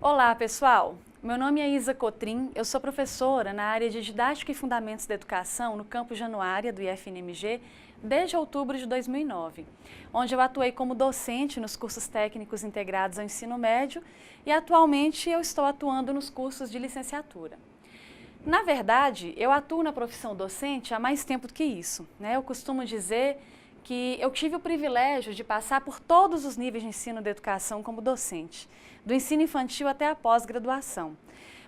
Olá, pessoal! Meu nome é Isa Cotrim, eu sou professora na área de Didática e Fundamentos da Educação no campus Januária do IFNMG desde outubro de 2009, onde eu atuei como docente nos cursos técnicos integrados ao ensino médio e atualmente eu estou atuando nos cursos de licenciatura. Na verdade, eu atuo na profissão docente há mais tempo do que isso, né? Eu costumo dizer que eu tive o privilégio de passar por todos os níveis de ensino da educação como docente, do ensino infantil até a pós-graduação.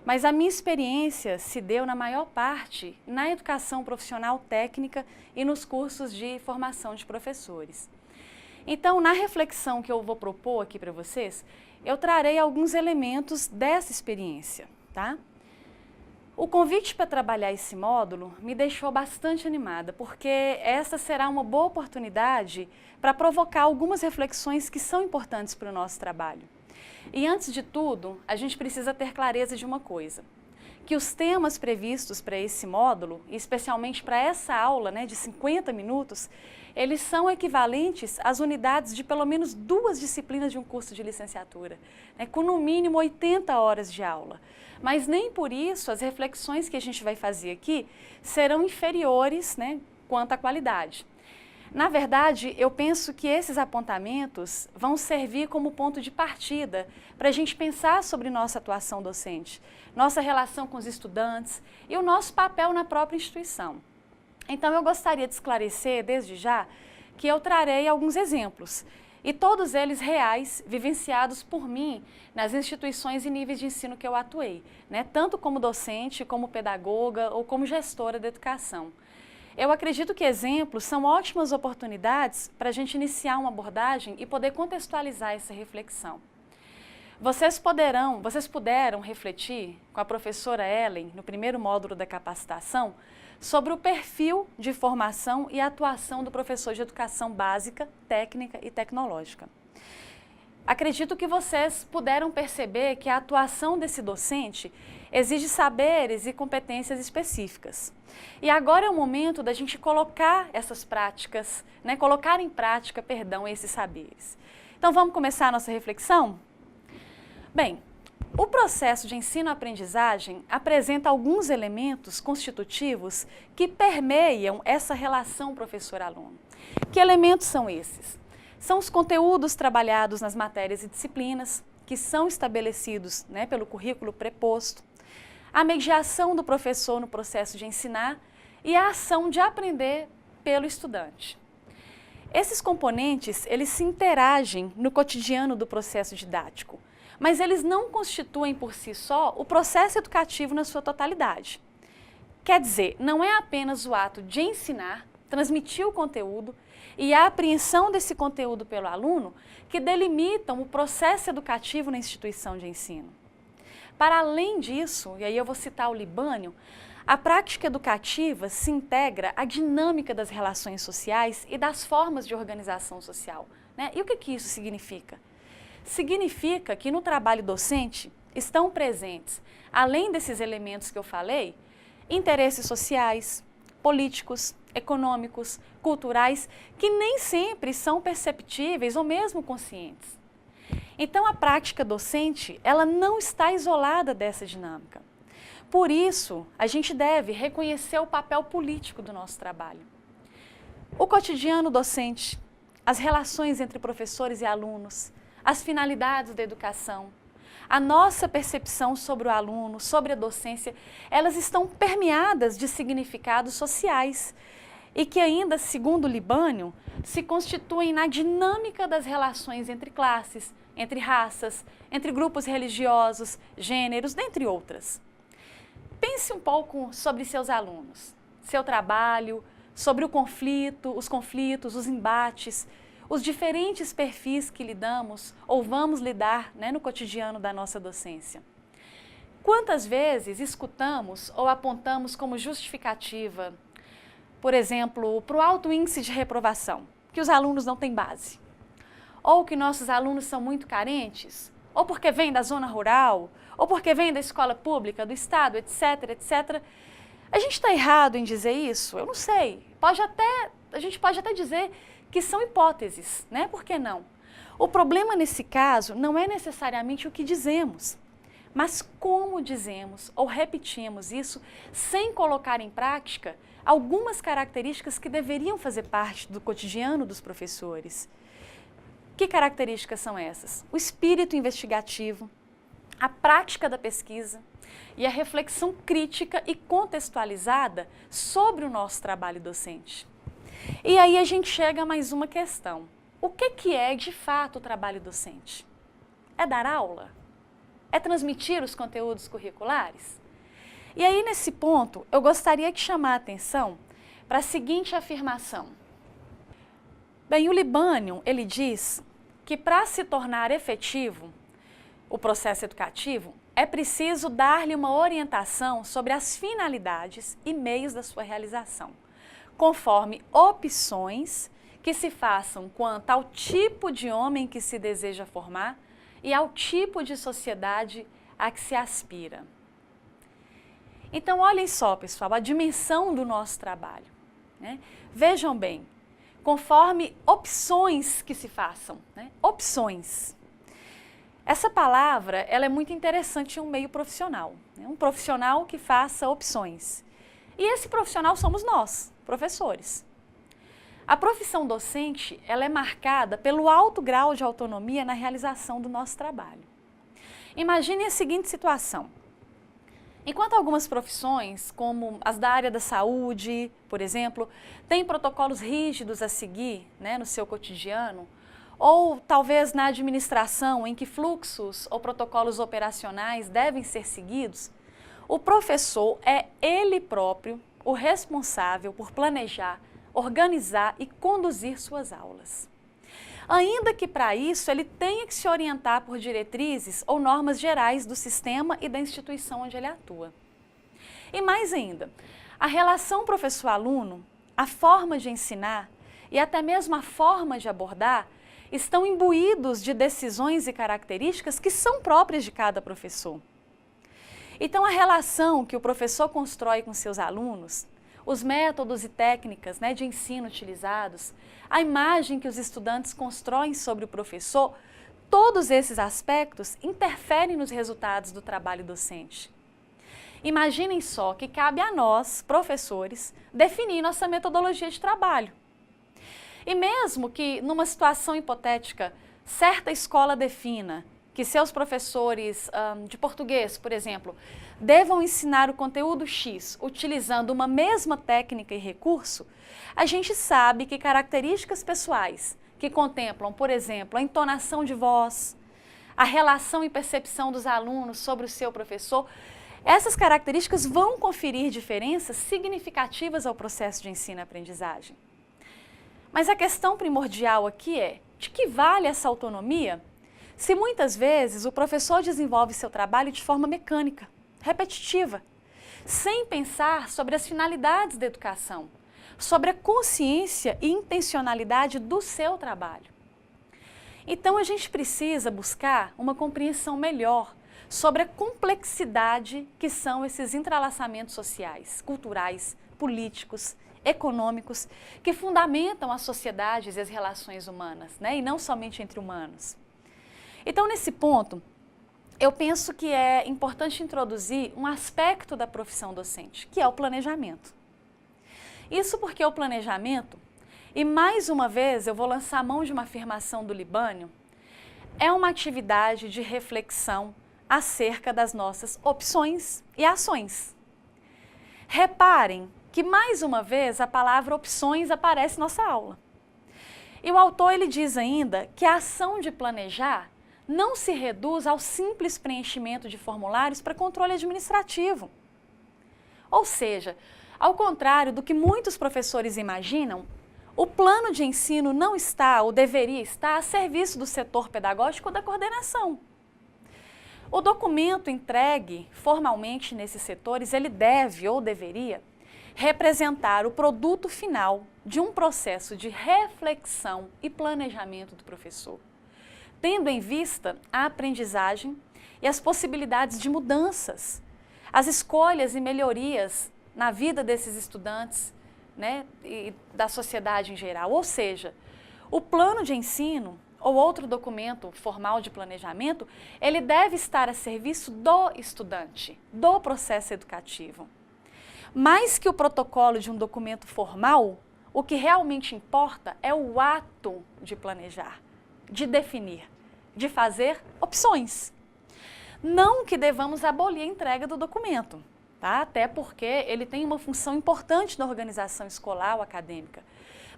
Mas a minha experiência se deu, na maior parte, na educação profissional técnica e nos cursos de formação de professores. Então, na reflexão que eu vou propor aqui para vocês, eu trarei alguns elementos dessa experiência, tá? O convite para trabalhar esse módulo me deixou bastante animada, porque essa será uma boa oportunidade para provocar algumas reflexões que são importantes para o nosso trabalho. E antes de tudo, a gente precisa ter clareza de uma coisa, que os temas previstos para esse módulo, e especialmente para essa aula, de 50 minutos, eles são equivalentes às unidades de pelo menos 2 disciplinas de um curso de licenciatura, com no mínimo 80 horas de aula. Mas nem por isso as reflexões que a gente vai fazer aqui serão inferiores, quanto à qualidade. Na verdade, eu penso que esses apontamentos vão servir como ponto de partida para a gente pensar sobre nossa atuação docente, nossa relação com os estudantes e o nosso papel na própria instituição. Então, eu gostaria de esclarecer desde já que eu trarei alguns exemplos, e todos eles reais, vivenciados por mim nas instituições e níveis de ensino que eu atuei, tanto como docente, como pedagoga ou como gestora da educação. Eu acredito que exemplos são ótimas oportunidades para a gente iniciar uma abordagem e poder contextualizar essa reflexão. Vocês puderam refletir com a professora Ellen, no primeiro módulo da capacitação, sobre o perfil de formação e atuação do professor de educação básica, técnica e tecnológica. Acredito que vocês puderam perceber que a atuação desse docente exige saberes e competências específicas. E agora é o momento da gente colocar essas práticas, colocar em prática, esses saberes. Então vamos começar a nossa reflexão? Bem, o processo de ensino-aprendizagem apresenta alguns elementos constitutivos que permeiam essa relação professor-aluno. Que elementos são esses? São os conteúdos trabalhados nas matérias e disciplinas, que são estabelecidos pelo currículo preposto, a mediação do professor no processo de ensinar e a ação de aprender pelo estudante. Esses componentes, eles se interagem no cotidiano do processo didático, mas eles não constituem por si só o processo educativo na sua totalidade. Quer dizer, não é apenas o ato de ensinar, transmitir o conteúdo e a apreensão desse conteúdo pelo aluno que delimitam o processo educativo na instituição de ensino. Para além disso, e aí eu vou citar o Libânio, a prática educativa se integra à dinâmica das relações sociais e das formas de organização social. E o que isso significa? Significa que no trabalho docente estão presentes, além desses elementos que eu falei, interesses sociais, políticos, econômicos, culturais, que nem sempre são perceptíveis ou mesmo conscientes. Então, a prática docente, ela não está isolada dessa dinâmica. Por isso, a gente deve reconhecer o papel político do nosso trabalho. O cotidiano docente, as relações entre professores e alunos, as finalidades da educação, a nossa percepção sobre o aluno, sobre a docência, elas estão permeadas de significados sociais e que ainda, segundo Libânio, se constituem na dinâmica das relações entre classes, entre raças, entre grupos religiosos, gêneros, dentre outras. Pense um pouco sobre seus alunos, seu trabalho, sobre o conflito, os embates, os diferentes perfis que lidamos ou vamos lidar no cotidiano da nossa docência. Quantas vezes escutamos ou apontamos como justificativa, por exemplo, para o alto índice de reprovação, que os alunos não têm base, ou que nossos alunos são muito carentes, ou porque vêm da zona rural, ou porque vêm da escola pública, do estado, etc, etc. A gente está errado em dizer isso? Eu não sei. A gente pode até dizer que são hipóteses, Por que não? O problema nesse caso não é necessariamente o que dizemos, Mas como dizemos ou repetimos isso sem colocar em prática algumas características que deveriam fazer parte do cotidiano dos professores? Que características são essas? O espírito investigativo, a prática da pesquisa e a reflexão crítica e contextualizada sobre o nosso trabalho docente. E aí a gente chega a mais uma questão. O que é de fato o trabalho docente? É dar aula? É transmitir os conteúdos curriculares? E aí nesse ponto eu gostaria de chamar a atenção para a seguinte afirmação. Bem, o Libanion, ele diz que para se tornar efetivo o processo educativo, é preciso dar-lhe uma orientação sobre as finalidades e meios da sua realização, conforme opções que se façam quanto ao tipo de homem que se deseja formar e ao tipo de sociedade a que se aspira. Então, olhem só, pessoal, a dimensão do nosso trabalho, né? Vejam bem, conforme opções que se façam, né? Opções. Essa palavra, ela é muito interessante em um meio profissional, né? Um profissional que faça opções. E esse profissional somos nós, professores. A profissão docente, ela é marcada pelo alto grau de autonomia na realização do nosso trabalho. Imagine a seguinte situação. Enquanto algumas profissões, como as da área da saúde, por exemplo, têm protocolos rígidos a seguir, né, no seu cotidiano, ou talvez na administração, em que fluxos ou protocolos operacionais devem ser seguidos, o professor é ele próprio o responsável por planejar, organizar e conduzir suas aulas. Ainda que para isso ele tenha que se orientar por diretrizes ou normas gerais do sistema e da instituição onde ele atua. E mais ainda, a relação professor-aluno, a forma de ensinar e até mesmo a forma de abordar estão imbuídos de decisões e características que são próprias de cada professor. Então, a relação que o professor constrói com seus alunos, os métodos e técnicas, né, de ensino utilizados, a imagem que os estudantes constroem sobre o professor, todos esses aspectos interferem nos resultados do trabalho docente. Imaginem só que cabe a nós, professores, definir nossa metodologia de trabalho. E mesmo que, numa situação hipotética, certa escola defina que seus professores de português, por exemplo, devam ensinar o conteúdo X utilizando uma mesma técnica e recurso, a gente sabe que características pessoais que contemplam, por exemplo, a entonação de voz, a relação e percepção dos alunos sobre o seu professor, essas características vão conferir diferenças significativas ao processo de ensino e aprendizagem. Mas a questão primordial aqui é, de que vale essa autonomia se muitas vezes o professor desenvolve seu trabalho de forma mecânica, repetitiva, sem pensar sobre as finalidades da educação, sobre a consciência e intencionalidade do seu trabalho. Então a gente precisa buscar uma compreensão melhor sobre a complexidade que são esses entrelaçamentos sociais, culturais, políticos, econômicos, que fundamentam as sociedades e as relações humanas, né? E não somente entre humanos. Então, nesse ponto, eu penso que é importante introduzir um aspecto da profissão docente, que é o planejamento. Isso porque o planejamento, e mais uma vez eu vou lançar a mão de uma afirmação do Libanion, é uma atividade de reflexão acerca das nossas opções e ações. Reparem que mais uma vez a palavra opções aparece em nossa aula. E o autor ele diz ainda que a ação de planejar não se reduz ao simples preenchimento de formulários para controle administrativo. Ou seja, ao contrário do que muitos professores imaginam, o plano de ensino não está, ou deveria estar, a serviço do setor pedagógico ou da coordenação. O documento entregue formalmente nesses setores, ele deve ou deveria representar o produto final de um processo de reflexão e planejamento do professor, tendo em vista a aprendizagem e as possibilidades de mudanças, as escolhas e melhorias na vida desses estudantes, né, e da sociedade em geral. Ou seja, o plano de ensino ou outro documento formal de planejamento, ele deve estar a serviço do estudante, do processo educativo. Mais que o protocolo de um documento formal, o que realmente importa é o ato de planejar, de definir, de fazer opções. Não que devamos abolir a entrega do documento, tá? Até porque ele tem uma função importante na organização escolar ou acadêmica.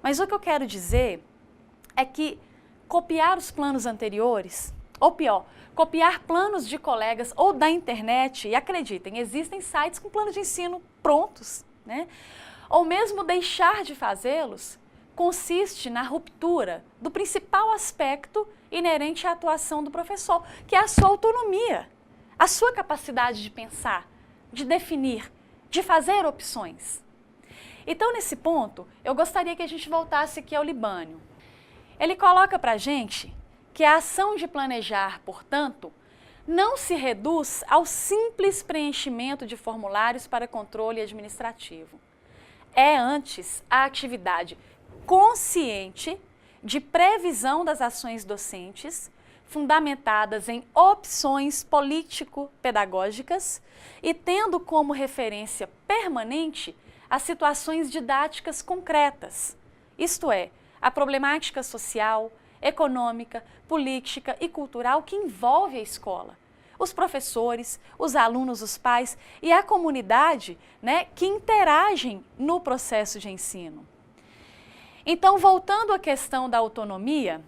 Mas o que eu quero dizer é que copiar os planos anteriores, ou pior, copiar planos de colegas ou da internet, e acreditem, existem sites com planos de ensino prontos, né? Ou mesmo deixar de fazê-los, consiste na ruptura do principal aspecto inerente à atuação do professor, que é a sua autonomia, a sua capacidade de pensar, de definir, de fazer opções. Então, nesse ponto, eu gostaria que a gente voltasse aqui ao Libânio. Ele coloca para a gente que a ação de planejar, portanto, não se reduz ao simples preenchimento de formulários para controle administrativo. É antes a atividade consciente de previsão das ações docentes, fundamentadas em opções político-pedagógicas e tendo como referência permanente as situações didáticas concretas, isto é, a problemática social, econômica, política e cultural que envolve a escola, os professores, os alunos, os pais e a comunidade, né, que interagem no processo de ensino. Então, voltando à questão da autonomia,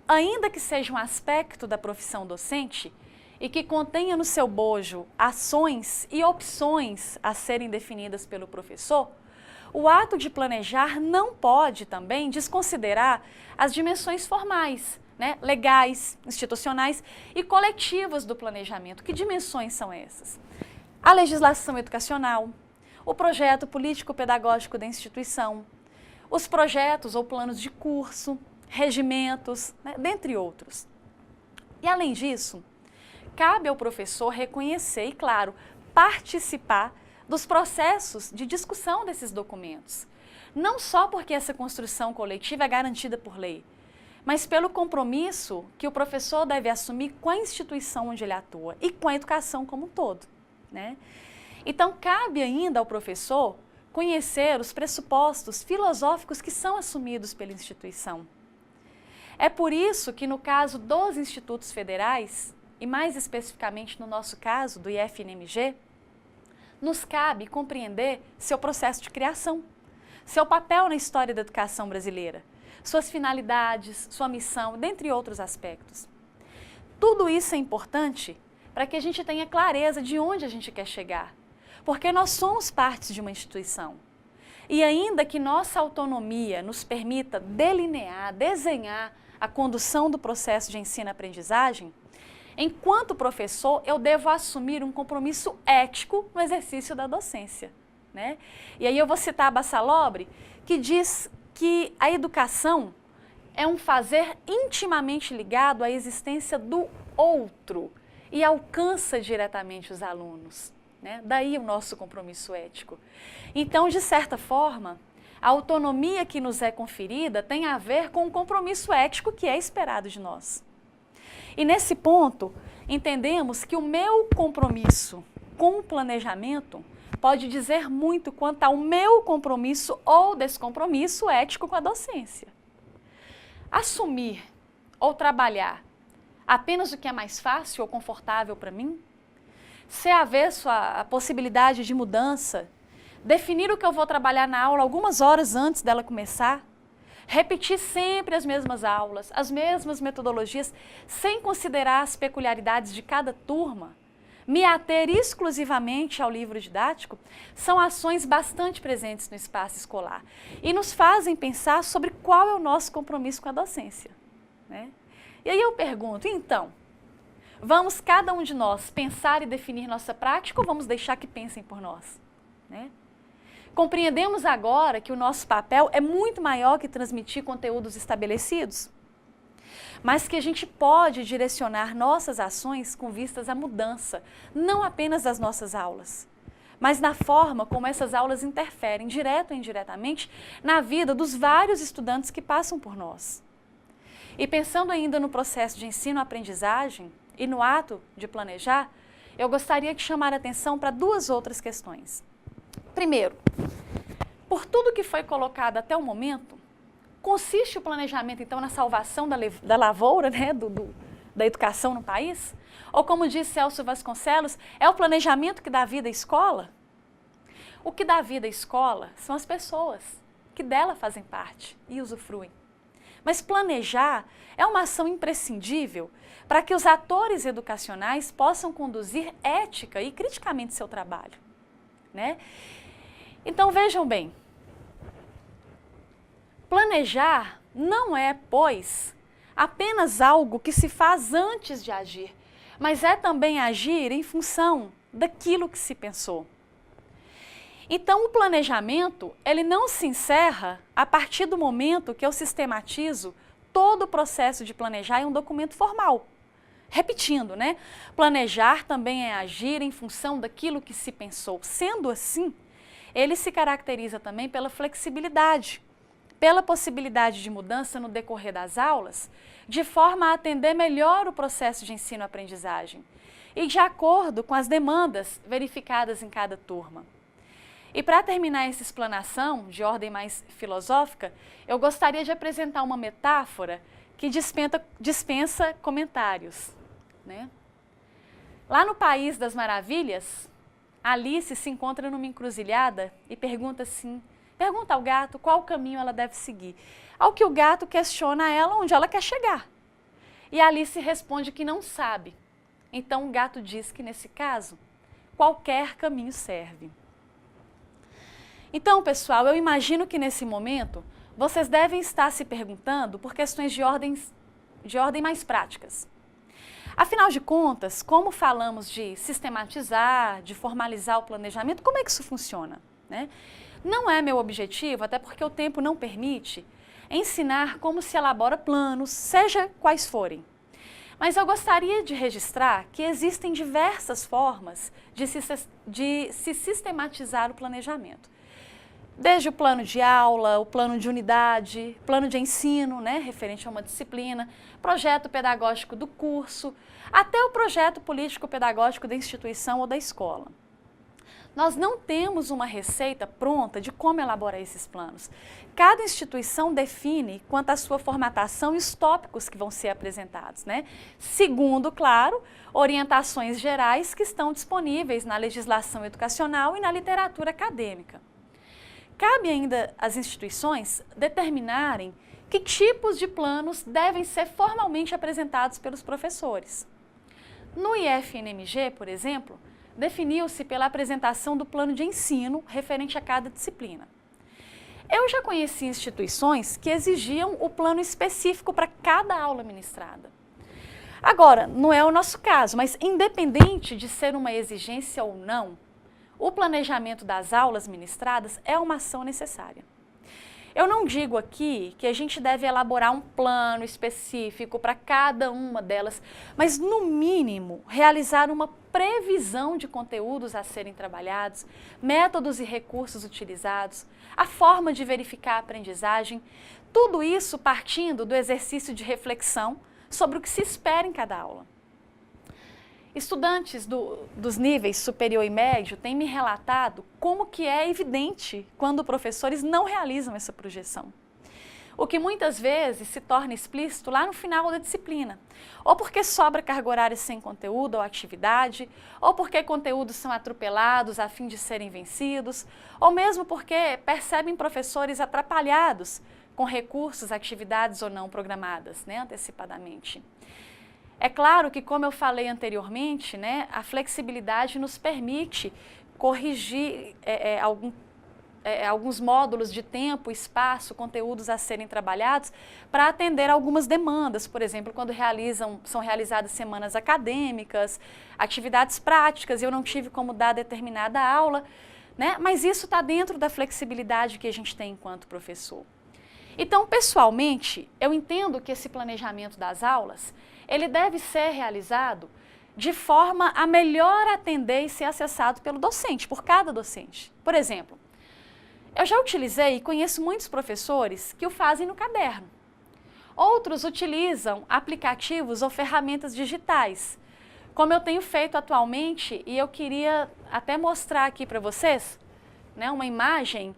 ainda que seja um aspecto da profissão docente e que contenha no seu bojo ações e opções a serem definidas pelo professor, o ato de planejar não pode também desconsiderar as dimensões formais, né, legais, institucionais e coletivas do planejamento. Que dimensões são essas? A legislação educacional, o projeto político-pedagógico da instituição, os projetos ou planos de curso, regimentos, né, dentre outros. E além disso, cabe ao professor reconhecer e, claro, participar dos processos de discussão desses documentos. Não só porque essa construção coletiva é garantida por lei, mas pelo compromisso que o professor deve assumir com a instituição onde ele atua e com a educação como um todo, né? Então, cabe ainda ao professor conhecer os pressupostos filosóficos que são assumidos pela instituição. É por isso que, no caso dos institutos federais, e mais especificamente no nosso caso, do IFNMG, nos cabe compreender seu processo de criação, seu papel na história da educação brasileira, suas finalidades, sua missão, dentre outros aspectos. Tudo isso é importante para que a gente tenha clareza de onde a gente quer chegar, porque nós somos partes de uma instituição. E ainda que nossa autonomia nos permita delinear, desenhar a condução do processo de ensino-aprendizagem, enquanto professor, eu devo assumir um compromisso ético no exercício da docência, né? E aí eu vou citar a Bassalobre, que diz que a educação é um fazer intimamente ligado à existência do outro e alcança diretamente os alunos, né? Daí o nosso compromisso ético. Então, de certa forma, a autonomia que nos é conferida tem a ver com o compromisso ético que é esperado de nós. E nesse ponto, entendemos que o meu compromisso com o planejamento pode dizer muito quanto ao meu compromisso ou descompromisso ético com a docência. Assumir ou trabalhar apenas o que é mais fácil ou confortável para mim, ser avesso à possibilidade de mudança, definir o que eu vou trabalhar na aula algumas horas antes dela começar, repetir sempre as mesmas aulas, as mesmas metodologias, sem considerar as peculiaridades de cada turma, me ater exclusivamente ao livro didático, são ações bastante presentes no espaço escolar e nos fazem pensar sobre qual é o nosso compromisso com a docência, né? E aí eu pergunto, então, vamos cada um de nós pensar e definir nossa prática ou vamos deixar que pensem por nós, né? Compreendemos agora que o nosso papel é muito maior que transmitir conteúdos estabelecidos, mas que a gente pode direcionar nossas ações com vistas à mudança, não apenas das nossas aulas, mas na forma como essas aulas interferem, direto ou indiretamente, na vida dos vários estudantes que passam por nós. E pensando ainda no processo de ensino-aprendizagem e no ato de planejar, eu gostaria de chamar a atenção para duas outras questões. Primeiro, por tudo que foi colocado até o momento, consiste o planejamento, então, na salvação da lavoura, né, da educação no país? Ou como disse Celso Vasconcelos, é o planejamento que dá vida à escola? O que dá vida à escola são as pessoas que dela fazem parte e usufruem. Mas planejar é uma ação imprescindível para que os atores educacionais possam conduzir ética e criticamente seu trabalho, né? Então vejam bem, planejar não é, pois, apenas algo que se faz antes de agir, mas é também agir em função daquilo que se pensou. Então, o planejamento, ele não se encerra a partir do momento que eu sistematizo todo o processo de planejar em um documento formal. Repetindo, né? Planejar também é agir em função daquilo que se pensou. Sendo assim, ele se caracteriza também pela flexibilidade, pela possibilidade de mudança no decorrer das aulas, de forma a atender melhor o processo de ensino-aprendizagem e de acordo com as demandas verificadas em cada turma. E para terminar essa explanação de ordem mais filosófica, eu gostaria de apresentar uma metáfora que dispensa comentários, né? Lá no País das Maravilhas, Alice se encontra numa encruzilhada e pergunta ao gato qual caminho ela deve seguir. Ao que o gato questiona ela onde ela quer chegar. E Alice responde que não sabe. Então o gato diz que, nesse caso, qualquer caminho serve. Então, pessoal, eu imagino que nesse momento vocês devem estar se perguntando por questões de ordem mais práticas. Afinal de contas, como falamos de sistematizar, de formalizar o planejamento, como é que isso funciona, né? Não é meu objetivo, até porque o tempo não permite, ensinar como se elabora planos, seja quais forem. Mas eu gostaria de registrar que existem diversas formas de se sistematizar o planejamento. Desde o plano de aula, o plano de unidade, plano de ensino, né, referente a uma disciplina, projeto pedagógico do curso, até o projeto político-pedagógico da instituição ou da escola. Nós não temos uma receita pronta de como elaborar esses planos. Cada instituição define quanto à sua formatação e os tópicos que vão ser apresentados, né? Segundo, claro, orientações gerais que estão disponíveis na legislação educacional e na literatura acadêmica. Cabe ainda às instituições determinarem que tipos de planos devem ser formalmente apresentados pelos professores. No IFNMG, por exemplo, definiu-se pela apresentação do plano de ensino referente a cada disciplina. Eu já conheci instituições que exigiam o plano específico para cada aula ministrada. Agora, não é o nosso caso, mas independente de ser uma exigência ou não, o planejamento das aulas ministradas é uma ação necessária. Eu não digo aqui que a gente deve elaborar um plano específico para cada uma delas, mas, no mínimo, realizar uma previsão de conteúdos a serem trabalhados, métodos e recursos utilizados, a forma de verificar a aprendizagem, tudo isso partindo do exercício de reflexão sobre o que se espera em cada aula. Estudantes dos níveis superior e médio têm me relatado como que é evidente quando professores não realizam essa projeção. O que muitas vezes se torna explícito lá no final da disciplina, ou porque sobra carga horária sem conteúdo ou atividade, ou porque conteúdos são atropelados a fim de serem vencidos, ou mesmo porque percebem professores atrapalhados com recursos, atividades ou não programadas, né, antecipadamente. É claro que, como eu falei anteriormente, né, a flexibilidade nos permite corrigir alguns módulos de tempo, espaço, conteúdos a serem trabalhados para atender algumas demandas, por exemplo, quando são realizadas semanas acadêmicas, atividades práticas, e eu não tive como dar determinada aula, né, mas isso está dentro da flexibilidade que a gente tem enquanto professor. Então, pessoalmente, eu entendo que esse planejamento das aulas ele deve ser realizado de forma a melhor atender e ser acessado pelo docente, por cada docente. Por exemplo, eu já utilizei e conheço muitos professores que o fazem no caderno. Outros utilizam aplicativos ou ferramentas digitais, como eu tenho feito atualmente, e eu queria até mostrar aqui para vocês, né, uma imagem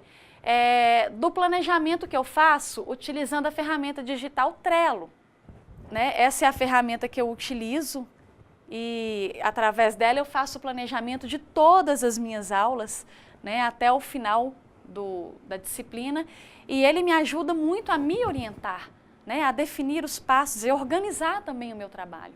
do planejamento que eu faço utilizando a ferramenta digital Trello. Né? Essa é a ferramenta que eu utilizo e através dela eu faço o planejamento de todas as minhas aulas, né, até o final da disciplina, e ele me ajuda muito a me orientar, né, a definir os passos e organizar também o meu trabalho.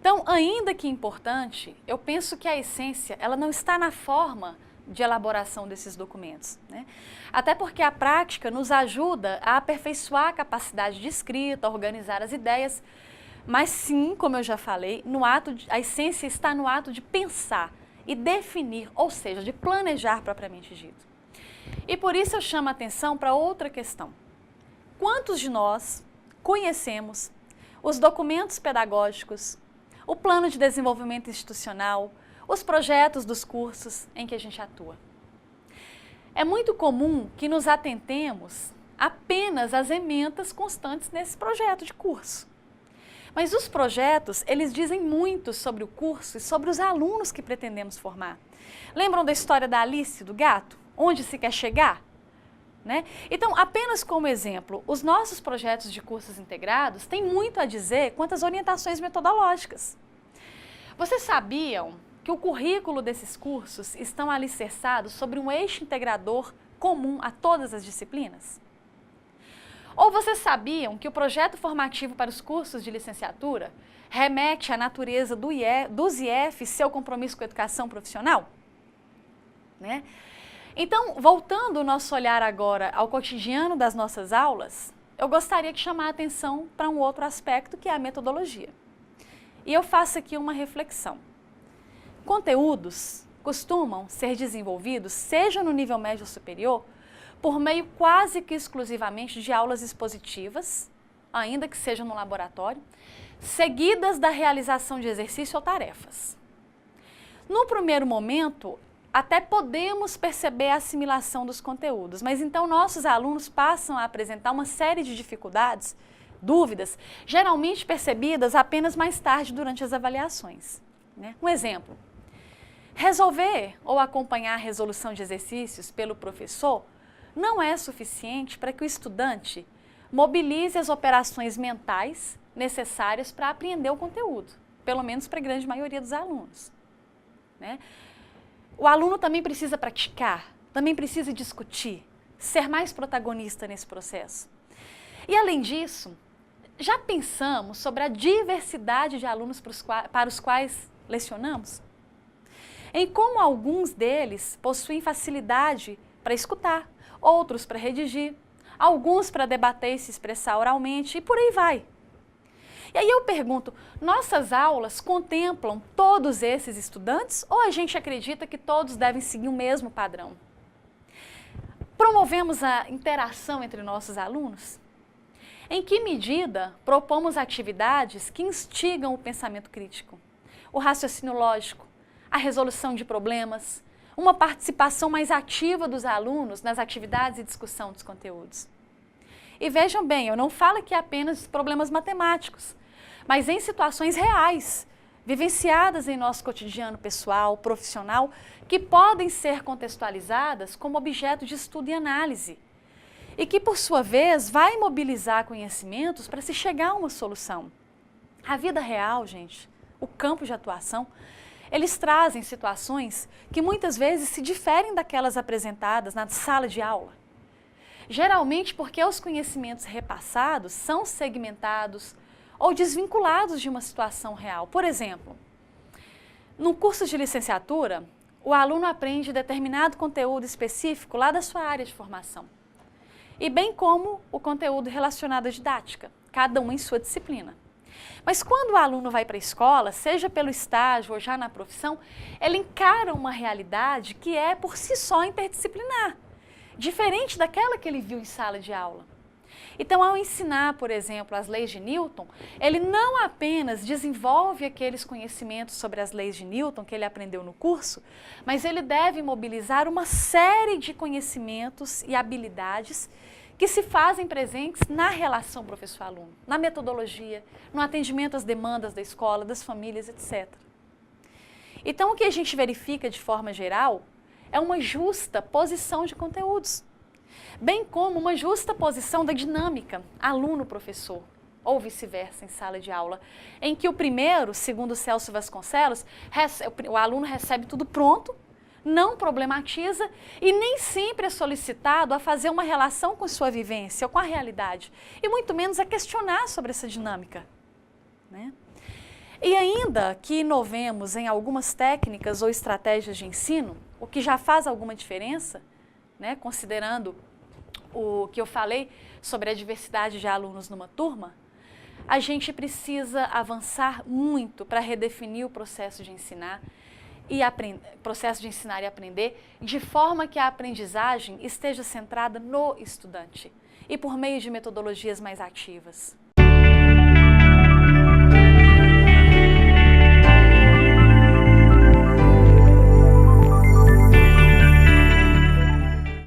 Então, ainda que importante, eu penso que a essência ela não está na forma de elaboração desses documentos, né? Até porque a prática nos ajuda a aperfeiçoar a capacidade de escrita, a organizar as ideias, mas sim, como eu já falei, a essência está no ato de pensar e definir, ou seja, de planejar propriamente dito. E por isso eu chamo a atenção para outra questão. Quantos de nós conhecemos os documentos pedagógicos, o plano de desenvolvimento institucional, os projetos dos cursos em que a gente atua? É muito comum que nos atentemos apenas às emendas constantes nesse projeto de curso. Mas os projetos, eles dizem muito sobre o curso e sobre os alunos que pretendemos formar. Lembram da história da Alice, do gato? Onde se quer chegar? Né? Então, apenas como exemplo, os nossos projetos de cursos integrados têm muito a dizer quanto às orientações metodológicas. Vocês sabiam que o currículo desses cursos estão alicerçados sobre um eixo integrador comum a todas as disciplinas? Ou vocês sabiam que o projeto formativo para os cursos de licenciatura remete à natureza dos IF e seu compromisso com a educação profissional? Né? Então, voltando o nosso olhar agora ao cotidiano das nossas aulas, eu gostaria de chamar a atenção para um outro aspecto, que é a metodologia. E eu faço aqui uma reflexão. Conteúdos costumam ser desenvolvidos, seja no nível médio ou superior, por meio quase que exclusivamente de aulas expositivas, ainda que seja no laboratório, seguidas da realização de exercício ou tarefas. No primeiro momento, até podemos perceber a assimilação dos conteúdos, mas então nossos alunos passam a apresentar uma série de dificuldades, dúvidas, geralmente percebidas apenas mais tarde durante as avaliações. Né? Um exemplo: resolver ou acompanhar a resolução de exercícios pelo professor não é suficiente para que o estudante mobilize as operações mentais necessárias para aprender o conteúdo, pelo menos para a grande maioria dos alunos. Né? O aluno também precisa praticar, também precisa discutir, ser mais protagonista nesse processo. E além disso, já pensamos sobre a diversidade de alunos para os quais lecionamos? Em como alguns deles possuem facilidade para escutar, outros para redigir, alguns para debater e se expressar oralmente, e por aí vai. E aí eu pergunto, nossas aulas contemplam todos esses estudantes ou a gente acredita que todos devem seguir o mesmo padrão? Promovemos a interação entre nossos alunos? Em que medida propomos atividades que instigam o pensamento crítico, o raciocínio lógico, a resolução de problemas, uma participação mais ativa dos alunos nas atividades e discussão dos conteúdos? E vejam bem, eu não falo aqui apenas de problemas matemáticos, mas em situações reais, vivenciadas em nosso cotidiano pessoal, profissional, que podem ser contextualizadas como objeto de estudo e análise, e que, por sua vez, vai mobilizar conhecimentos para se chegar a uma solução. A vida real, gente, o campo de atuação, eles trazem situações que muitas vezes se diferem daquelas apresentadas na sala de aula. Geralmente porque os conhecimentos repassados são segmentados ou desvinculados de uma situação real. Por exemplo, no curso de licenciatura, o aluno aprende determinado conteúdo específico lá da sua área de formação, e bem como o conteúdo relacionado à didática, cada um em sua disciplina. Mas quando o aluno vai para a escola, seja pelo estágio ou já na profissão, ele encara uma realidade que é por si só interdisciplinar, diferente daquela que ele viu em sala de aula. Então, ao ensinar, por exemplo, as leis de Newton, ele não apenas desenvolve aqueles conhecimentos sobre as leis de Newton que ele aprendeu no curso, mas ele deve mobilizar uma série de conhecimentos e habilidades que se fazem presentes na relação professor-aluno, na metodologia, no atendimento às demandas da escola, das famílias, etc. Então, o que a gente verifica de forma geral é uma justa posição de conteúdos, bem como uma justa posição da dinâmica aluno-professor, ou vice-versa, em sala de aula, em que o primeiro, segundo Celso Vasconcelos, o aluno recebe tudo pronto, não problematiza e nem sempre é solicitado a fazer uma relação com sua vivência ou com a realidade, e muito menos a questionar sobre essa dinâmica, né? E ainda que inovemos em algumas técnicas ou estratégias de ensino, o que já faz alguma diferença, né, considerando o que eu falei sobre a diversidade de alunos numa turma, a gente precisa avançar muito para redefinir o processo de ensinar e aprender, de forma que a aprendizagem esteja centrada no estudante e por meio de metodologias mais ativas.